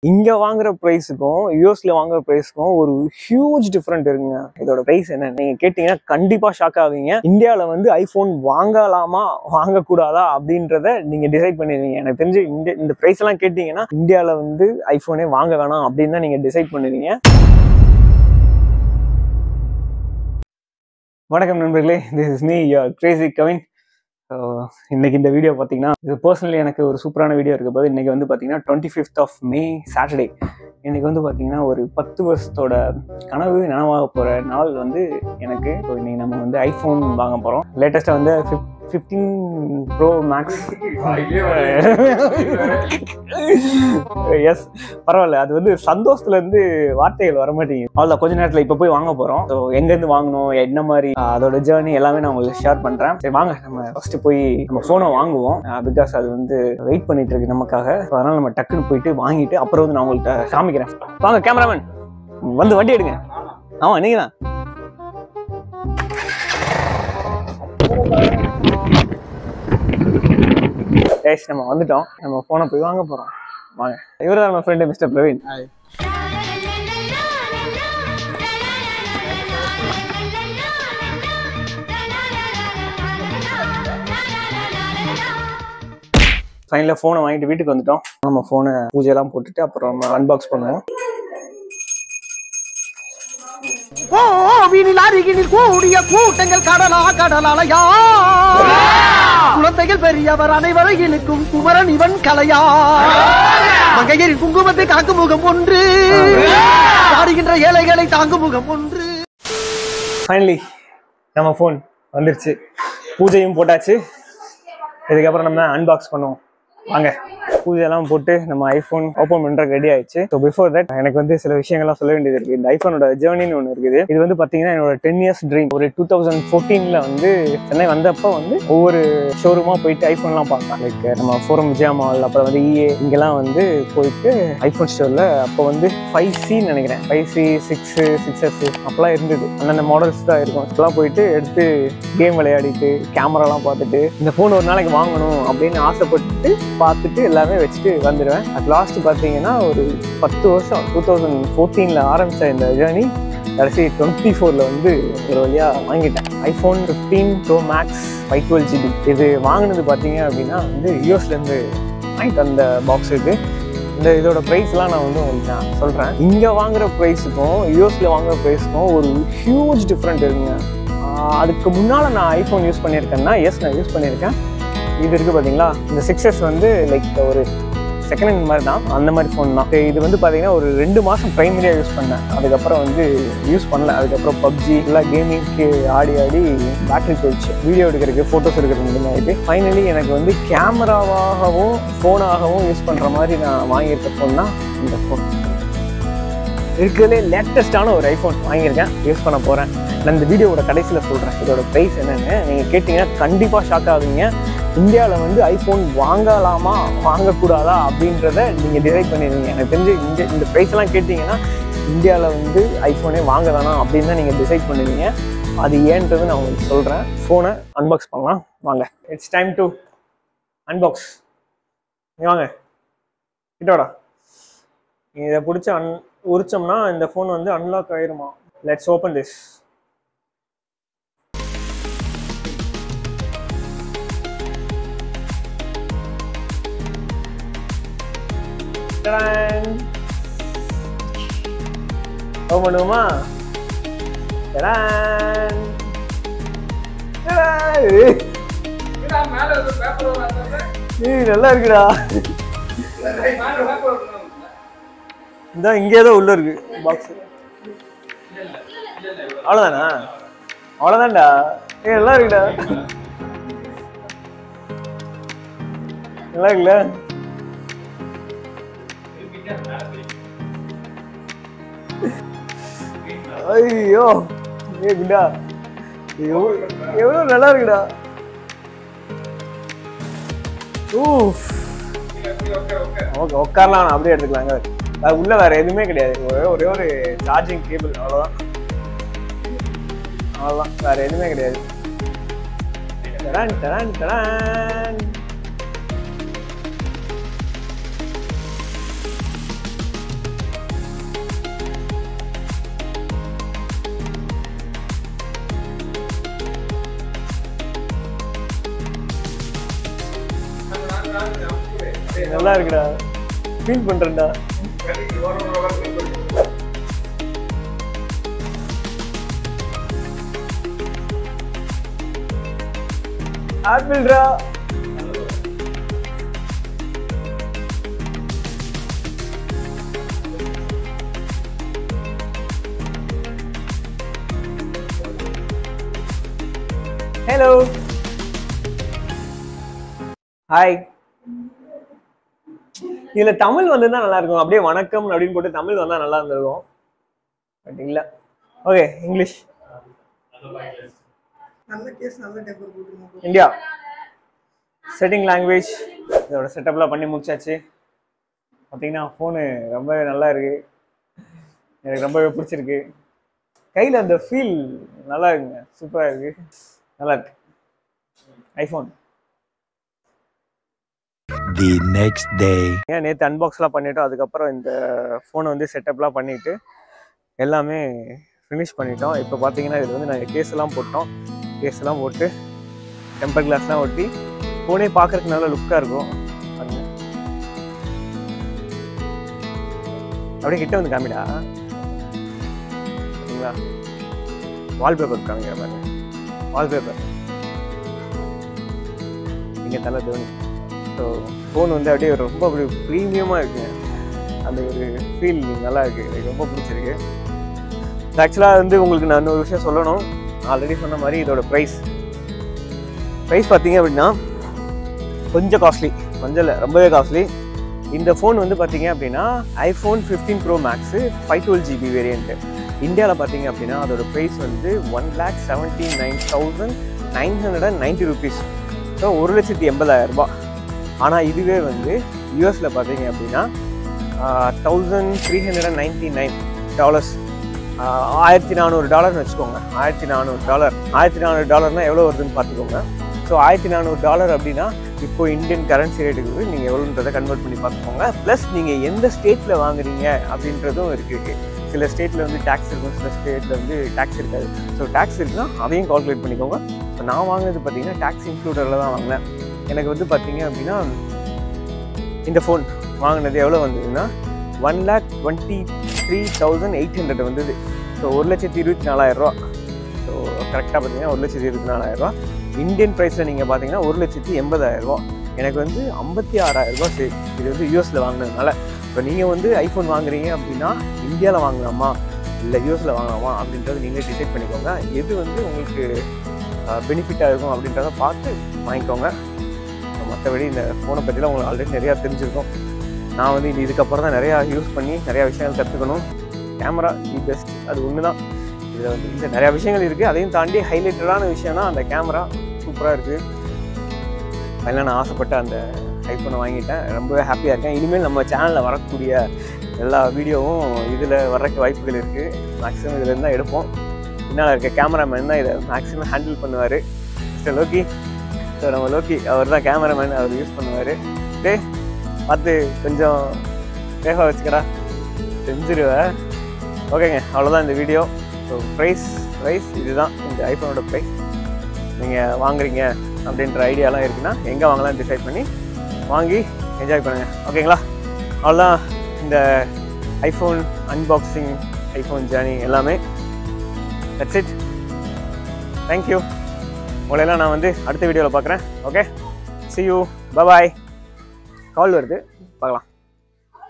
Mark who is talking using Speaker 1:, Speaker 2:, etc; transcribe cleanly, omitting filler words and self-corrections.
Speaker 1: இங்க வாங்குற பிரைஸுக்கும் யூஎஸ்ல வாங்குற பிரைஸுக்கும் ஒரு ஹியூஜ் டிஃபரெண்ட் இருக்குங்க. இதோட பிரைஸ் என்ன நீங்க கேட்டீங்கன்னா கண்டிப்பா ஷாக் ஆவீங்க. இந்தியாவில வந்து ஐபோன் வாங்கலாமா வாங்கக்கூடாதா அப்படின்றத நீங்க டிசைட் பண்ணிடுவீங்க. எனக்கு தெரிஞ்சு இந்த பிரைஸ் எல்லாம் கேட்டீங்கன்னா இந்தியாவில வந்து ஐபோனே வாங்க வேணாம் அப்படின்னு தான் நீங்க டிசைட் பண்ணுவீங்க. வணக்கம் நண்பர்களே, this is me your Crazy Kavin. இன்னைக்கு இந்த வீடியோ பார்த்தீங்கன்னா இது பர்சனலி எனக்கு ஒரு சூப்பரான வீடியோ இருக்க போது. இன்னைக்கு வந்து பார்த்தீங்கன்னா 25th of May சாட்டர்டே. இன்னைக்கு வந்து பார்த்தீங்கன்னா ஒரு 10 வருஷத்தோட கனவு நனவாக போகிற நாள் வந்து எனக்கு. இன்னைக்கு நம்ம வந்து ஐஃபோன் வாங்க போகிறோம். லேட்டஸ்ட்டாக வந்து 15 Pro Max. எஸ், பரவாயில்ல. அது வந்து சந்தோஷத்துலேருந்து வார்த்தைகள் வர மாட்டேங்குது. அவ்வளோ கொஞ்ச நேரத்தில் இப்போ போய் வாங்க போகிறோம். ஸோ எங்கேருந்து வாங்கணும், என்ன மாதிரி அதோட ஜேர்னி எல்லாமே நான் உங்களுக்கு ஷேர் பண்ணுறேன். சரி வாங்க, நம்ம ஃபஸ்ட்டு போய் நம்ம ஃபோனை வாங்குவோம். பிகாஸ் அது வந்து வெயிட் பண்ணிட்டு இருக்கு நமக்காக. அதனால் நம்ம டக்குன்னு போயிட்டு வாங்கிட்டு அப்புறம் வந்து நான் உங்கள்கிட்ட காமிக்கிறேன். வாங்க கேமராமேன், வந்து வண்டி எடுங்க. ஆமாம், நீங்கள் தான். நம்ம வந்துட்டோம். நம்ம போனை போய் வாங்க போறோம். வாங்க. இவரு தான் நம்ம ஃப்ரெண்டு மிஸ்டர் பிரவீன். ஃபைனலாக ஃபோனை வாங்கிட்டு வீட்டுக்கு வந்துட்டோம். நம்ம ஃபோனை பூஜையெல்லாம் போட்டுட்டு அப்புறம் நம்ம அன்பாக்ஸ் பண்ணுவோம்.
Speaker 2: கூட்டங்கள் கடலா கடலாலயா, குழந்தைகள் பெரியவர் அனைவரையிலுக்கும் குமரன் இவன் கலையா, மங்கையரின் குங்குமத்தை காக்கும் முகம் ஒன்று, பாடுகின்ற ஏழைகளை தாங்கும் முகம் ஒன்று.
Speaker 1: ஃபைனலி நம்ம ஃபோன் வந்துருச்சு. பூஜையும் போட்டாச்சு. இதுக்கப்புறம் நம்ம அன்பாக்ஸ் பண்ணுவோம். வாங்க. பூஜையெல்லாம் போட்டு நம்ம ஐஃபோன் ஓப்பன் பண்ணுறதுக்கு ரெடி ஆயிடுச்சு. ஸோ பிஃபோர் தட் எனக்கு வந்து சில விஷயங்கள்லாம் சொல்ல வேண்டியது இருக்குது. இந்த ஐஃபோனோட ஜேர்னின்னு ஒன்று இருக்குது. இது வந்து பார்த்தீங்கன்னா என்னோட 10 years ட்ரீம். ஒரு 2014 வந்து சென்னை வந்தப்போ வந்து ஒவ்வொரு ஷோரூமாக போயிட்டு ஐஃபோன்லாம் பார்த்தேன். லைக் நம்ம ஃபோரம் விஜயா மால், அப்புறம் வந்து EA இங்கெல்லாம் வந்து போயிட்டு ஐஃபோன் ஸ்டோரில் அப்போ வந்து 5C நினைக்கிறேன், 5C 6S அப்போலாம் இருந்தது. அந்தந்த மாடல்ஸ் தான் இருக்கும். இப்போலாம் போயிட்டு எடுத்து கேம் விளையாடிட்டு கேமராலாம் பார்த்துட்டு இந்த ஃபோன் ஒரு நாளைக்கு வாங்கணும் அப்படின்னு ஆசைப்பட்டு பார்த்துட்டு எல்லாமே வச்சுட்டு வந்துடுவேன். அட் லாஸ்ட் பார்த்தீங்கன்னா ஒரு 10 வருஷம் 2014 ஆரம்பித்த இந்த ஜேர்னி கடைசி 24 வந்து ஒரு வழியாக வாங்கிட்டேன். IPhone 15 Pro Max 512GB. இது வாங்கினது பார்த்தீங்க அப்படின்னா வந்து யூஎஸ்லேருந்து வாங்கிட்டு அந்த பாக்ஸ் இருக்குது. இதோட ப்ரைஸ்லாம் நான் வந்து உங்களுக்கு நான் சொல்கிறேன். இங்கே வாங்குகிற ப்ரைஸுக்கும் யூஎஸில் வாங்குகிற ப்ரைஸுக்கும் ஒரு ஹியூஜ் டிஃப்ரெண்ட் இருக்குங்க. அதுக்கு முன்னால் நான் ஐஃபோன் யூஸ் பண்ணியிருக்கேன்னா, எஸ் நான் யூஸ் பண்ணியிருக்கேன். இது இருக்குது பார்த்தீங்களா, இந்த 6S வந்து லைக் ஒரு செகண்ட் ஹேண்ட் மாதிரி தான், அந்த மாதிரி ஃபோன் தான். இது வந்து பார்த்தீங்கன்னா ஒரு 2 மாதம் ப்ரைமரியாக யூஸ் பண்ணேன். அதுக்கப்புறம் வந்து யூஸ் பண்ணல. அதுக்கப்புறம் பப்ஜி எல்லாம் கேமிங்க்கு ஆடி பேட்டரி போயிடுச்சு. வீடியோ எடுக்கிறதுக்கு, ஃபோட்டோஸ் எடுக்கிறது இந்த மாதிரி. ஃபைனலி எனக்கு வந்து கேமராவாகவும் ஃபோனாகவும் யூஸ் பண்ணுற மாதிரி நான் வாங்கியிருக்க ஃபோன் தான் இந்த ஃபோன். இருக்கிறதுலே லேட்டஸ்டான ஒரு ஐஃபோன் வாங்கியிருக்கேன், யூஸ் பண்ண போகிறேன். நான் இந்த வீடியோவோட கடைசியில் சொல்கிறேன் இதோட ப்ரைஸ் என்னென்னு. நீங்கள் கேட்டிங்கன்னா கண்டிப்பாக ஷாக் ஆகுவீங்க. இந்தியாவில் வந்து ஐஃபோன் வாங்கலாமா வாங்கக்கூடாதா அப்படின்றத நீங்கள் டிசைட் பண்ணிடுவீங்க. எனக்கு தெரிஞ்சு இந்த ப்ரைஸ்லாம் கேட்டிங்கன்னா இந்தியாவில் வந்து ஐஃபோனே வாங்க வேணாம் அப்படின்னு தான் நீங்கள் டிசைட் பண்ணுவீங்க. அது ஏன்றது நான் உங்களுக்கு சொல்கிறேன். ஃபோனை அன்பாக்ஸ் பண்ணலாம் வாங்க. It's time to unbox. வாங்க கிட்டோடா. இதை பிடிச்சி உரிச்சோம்னா இந்த ஃபோன் வந்து அன்லாக் ஆயிருமா. Let's open this. ஓப்பன் பண்ணுவோமா? நல்லா இருக்குடா. இந்த இங்கேதான் உள்ள இருக்கு பாக்ஸ். அவ்வளோதானா? அவ்வளோதான்டா. நல்லா இருக்குடா. நல்லா இருக்குல்ல? ஐயோ குண்டா, எவ்வளோ நல்லா இருக்குடா. ஓகே, உட்காரலாம், அப்படியே எடுத்துக்கலாங்க. அது உள்ள வேற எதுவுமே கிடையாது. ஒரே ஒரு சார்ஜிங் கேபிள், அவ்வளோதான். வேற எதுவுமே கிடையாது. நல்லா இருக்குடா, ஃபீல் பண்றேன்டா. ஆப்பிள்டா. Hello, hi. இதுல தமிழ் வந்திருந்தா நல்லா இருக்கும். அப்படியே வணக்கம் அப்படின்னு போட்டு தமிழ் வந்தா நல்லா இருந்திருக்கும். பட் இல்ல. Okay, English. India. Setting language. இதோட செட்டப்லாம் பண்ணி முடிச்சாச்சு. பார்த்தீங்கன்னா ஃபோனு ரொம்ப நல்லா இருக்கு, எனக்கு ரொம்பவே பிடிச்சிருக்கு. கையில் அந்த ஃபீல் நல்லா இருக்குங்க, சூப்பராக இருக்கு, நல்லா இருக்கு ஐஃபோன்.
Speaker 3: The next day.
Speaker 1: ஏன் நேற்று அன்பாக்ஸ்லாம் பண்ணிட்டோம், அதுக்கப்புறம் இந்த ஃபோனை வந்து செட்டப்லாம் பண்ணிவிட்டு எல்லாமே ஃபினிஷ் பண்ணிட்டோம். இப்போ பார்த்தீங்கன்னா இது வந்து நாங்கள் கேஸ்லாம் போட்டோம், கேஸ்லாம் போட்டு டெம்பர் கிளாஸ்லாம் ஒட்டி ஃபோனே பார்க்குறதுக்கு நல்லா லுக்காக இருக்கும். பாருங்க, அப்படியே கிட்ட வந்து காமிடா. சரிங்களா, வால்பேப்பர் காமிக்கிற பாருங்க, வால்பேப்பர் நீங்கள் தலை தோனி. ஸோ ஃபோன் வந்து அப்படியே ரொம்ப அப்படி ப்ரீமியமாக இருக்குங்க, அந்த ஒரு ஃபீல் நல்லா இருக்குது, எனக்கு ரொம்ப பிடிச்சிருக்கு. ஆக்சுவலாக வந்து உங்களுக்கு நான் இன்னொரு விஷயம் சொல்லணும். ஆல்ரெடி சொன்ன மாதிரி இதோட ப்ரைஸ் பார்த்தீங்க அப்படின்னா கொஞ்சம் காஸ்ட்லி, கொஞ்சம் இல்லை ரொம்பவே காஸ்ட்லி. இந்த ஃபோன் வந்து பார்த்தீங்க அப்படின்னா iPhone 15 Pro Max 512 GB variant. இந்தியாவில் பார்த்தீங்க அப்படின்னா அதோட ப்ரைஸ் வந்து 1,79,990 ரூபீஸ். ஸோ 1,80,000 ரூபாய். ஆனால் இதுவே வந்து யூஎஸில் பார்த்தீங்க அப்படின்னா $1,399, $1,400 வச்சுக்கோங்க. $1,400 எவ்வளோ வருதுன்னு பார்த்துக்கோங்க. ஸோ $1,400 அப்படின்னா இப்போ இந்தியன் கரன்சி ரேட்டுக்கு நீங்கள் எவ்வளோன்றதை கன்வெர்ட் பண்ணி பார்த்துக்கோங்க. ப்ளஸ் நீங்கள் எந்த ஸ்டேட்டில் வாங்குறீங்க அப்படின்றதும் இருக்குது. சில ஸ்டேட்டில் வந்து டேக்ஸ் இருக்கும், சில ஸ்டேட்டில் வந்து டேக்ஸ் இருக்காது. ஸோ டேக்ஸ் இருக்குன்னா அதையும் கால்குலேட் பண்ணிக்கோங்க. இப்போ நான் வாங்கினது பார்த்தீங்கன்னா டேக்ஸ் இன்க்ளூடரில் தான் வாங்கினேன். எனக்கு வந்து பார்த்தீங்க அப்படின்னா இந்த ஃபோன் வாங்கினது எவ்வளோ வந்ததுன்னா 1,23,800 வந்தது. ஸோ 1,24,000 ரூபா. ஸோ கரெக்டாக பார்த்தீங்கன்னா 1,24,000 ரூபா. இந்தியன் ப்ரைஸில் நீங்கள் பார்த்தீங்கன்னா 1,80,000 ரூபா. எனக்கு வந்து 56,000 ரூபா சேவ். இது வந்து யூஎஸில் வாங்கினதுனால. இப்போ நீங்கள் வந்து ஐஃபோன் வாங்குறீங்க அப்படின்னா இந்தியாவில் வாங்கலாமா இல்லை யூஎஸில் வாங்கலாமா அப்படின்றத நீங்களே டிசைட் பண்ணிக்கோங்க. எது வந்து உங்களுக்கு பெனிஃபிட்டாக இருக்கும் அப்படின்றத பார்த்து வாங்கிக்கோங்க. மற்றபடி இந்த ஃபோனை பற்றிலாம் உங்களுக்கு ஆல்ரெடி நிறையா தெரிஞ்சிருக்கும். நான் வந்து இதுக்கப்புறம் தான் நிறையா யூஸ் பண்ணி நிறையா விஷயங்கள் கற்றுக்கணும். கேமரா தி பெஸ்ட், அது ஒன்று தான். இதில் வந்து இல்லை நிறையா விஷயங்கள் இருக்குது. அதையும் தாண்டி ஹைலைட்டடான விஷயம்னா அந்த கேமரா சூப்பராக இருக்குது. அதெல்லாம் நான் ஆசைப்பட்ட அந்த ஐஃபோனை வாங்கிட்டேன், ரொம்பவே ஹாப்பியாக இருக்கேன். இனிமேல் நம்ம சேனலில் வரக்கூடிய எல்லா வீடியோவும் இதில் வர்றதுக்கு வாய்ப்புகள் இருக்குது. மேக்ஸிமம் இதில் இருந்தால் எடுப்போம். பின்னால் இருக்க கேமராமேன் தான் இதை மேக்ஸிமம் ஹேண்டில் பண்ணுவார், மிஸ்டர் லோக்கி. ஸோ நம்ம லோக்கி அவர் தான் கேமராமேன், அவர் யூஸ் பண்ணுவார். டே பார்த்து கொஞ்சம் சேஃபாக வச்சுக்கடா, செஞ்சிருவேன். ஓகேங்க, அவ்வளோதான் இந்த வீடியோ. ஸோ ப்ரைஸ் இதுதான் இந்த ஐஃபோனோட ப்ரைஸ். நீங்கள் வாங்குறீங்க அப்படின்ற ஐடியாலாம் இருக்குன்னா எங்கே வாங்கலாம்னு டிசைட் பண்ணி வாங்கி என்ஜாய் பண்ணுங்கள். ஓகேங்களா, அவ்வளோதான் இந்த ஐஃபோன் அன்பாக்சிங், ஐஃபோன் ஜேர்னி எல்லாமே. That's it. தேங்க்யூ. உங்களெல்லாம் நான் வந்து அடுத்த வீடியோவில் பார்க்குறேன். Okay, see you, bye bye. கால் வருது, பார்க்கலாம்.